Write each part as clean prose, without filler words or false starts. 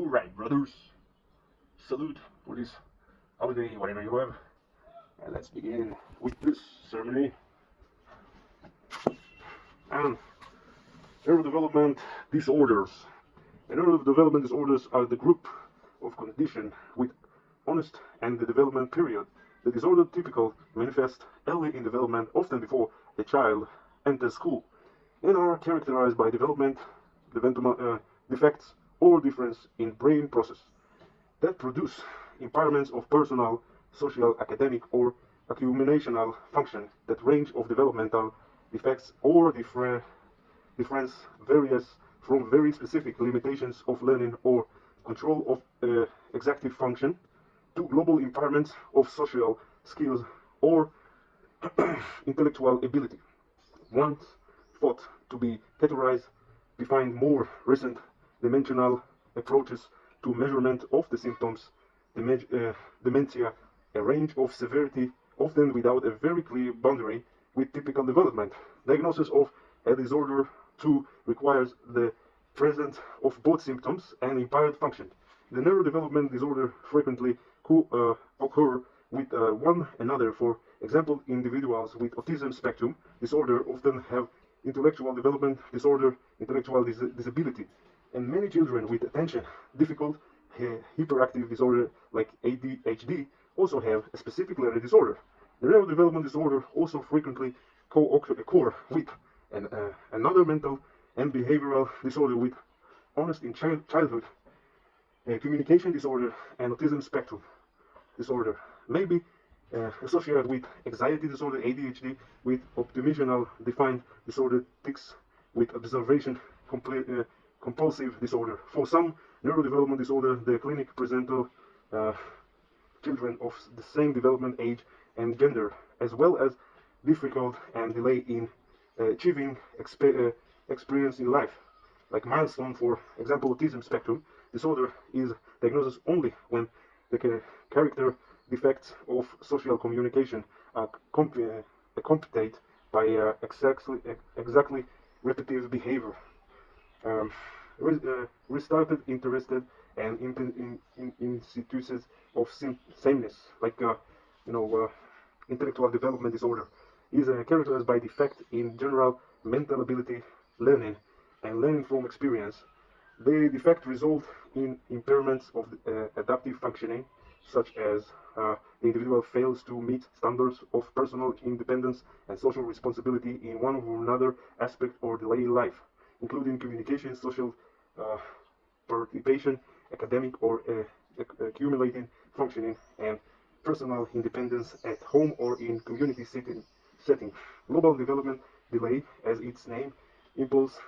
Alright, brothers, salute for this holiday, whatever you have, and let's begin with this ceremony. And neurodevelopment disorders. And neurodevelopment disorders are the group of conditions with honest and the development period. The disorder typically manifest early in development, often before the child enters school, and are characterized by developmental defects or difference in brain process that produce impairments of personal, social, academic, or accumulational function. That range of developmental defects or difference varies from very specific limitations of learning or control of executive function to global impairments of social skills or intellectual ability. Once thought to be categorized, defined more recent dimensional approaches to measurement of the symptoms, dementia, a range of severity, often without a very clear boundary with typical development. Diagnosis of a disorder too requires the presence of both symptoms and impaired function. The neurodevelopment disorder frequently occur with one another. For example, individuals with autism spectrum disorder often have intellectual development disorder, intellectual disability, and many children with attention difficult hyperactive disorder like ADHD also have a specific learning disorder. The neurodevelopment disorder also frequently co-occur with another mental and behavioral disorder with honest in childhood, communication disorder, and autism spectrum disorder may be associated with anxiety disorder, ADHD, with oppositional defined disorder, tics, with observation compulsive disorder. For some neurodevelopment disorder, the clinic present children of the same development age and gender, as well as difficult and delay in achieving experience in life. Like milestone, for example, autism spectrum disorder is diagnosed only when the character defects of social communication are accompanied by exactly repetitive behavior. Restarted interested and institutions of sameness, like intellectual development disorder, is characterized by defect in general mental ability, learning, and learning from experience. The defect result in impairments of adaptive functioning, such as the individual fails to meet standards of personal independence and social responsibility in one or another aspect or daily life, including communication, social participation, academic or accumulating functioning, and personal independence at home or in community setting. Global development delay, as its name implies,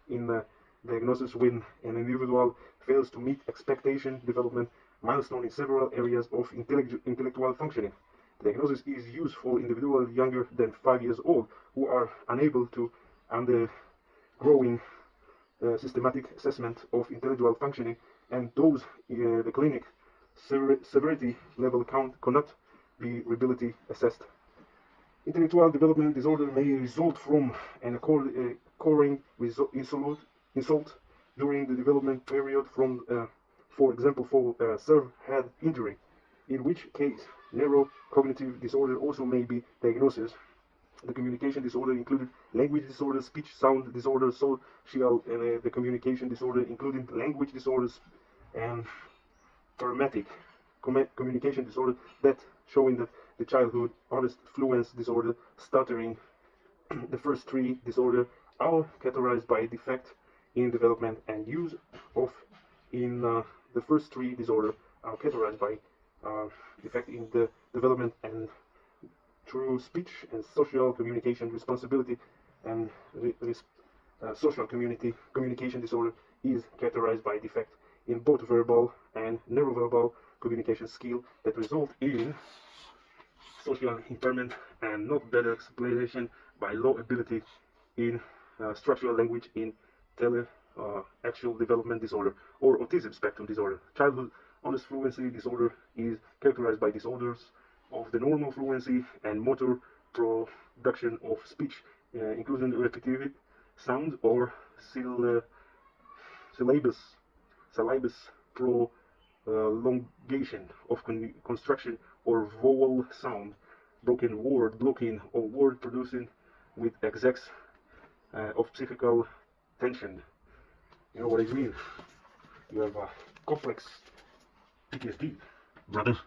in the diagnosis when an individual fails to meet expectation development milestone in several areas of intellectual functioning. The diagnosis is used for individuals younger than 5 years old who are unable to undergoing systematic assessment of intellectual functioning, and those the clinic severity level cannot be reliably assessed. Intellectual development disorder may result from an occurring insult during the development period, from, for example, for severe head injury, in which case neurocognitive disorder also may be diagnosed. The communication disorder included language disorder, speech sound disorder, social and the communication disorder including language disorders and traumatic communication disorder, that showing that the childhood honest fluence disorder, stuttering, the first three disorder are categorized by defect in development, and use of in the first three disorder are categorized by defect in the development, and through speech and social communication responsibility and social communication disorder is characterized by defect in both verbal and nonverbal communication skill that result in social impairment and not better explanation by low ability in structural language in actual development disorder or autism spectrum disorder. Childhood honest fluency disorder is characterized by disorders of the normal fluency and motor production of speech, including repetitive sound or syllabus prolongation of construction or vowel sound, broken word blocking or word producing with excess of psychical tension. You know what I mean? You have a complex PTSD, brother.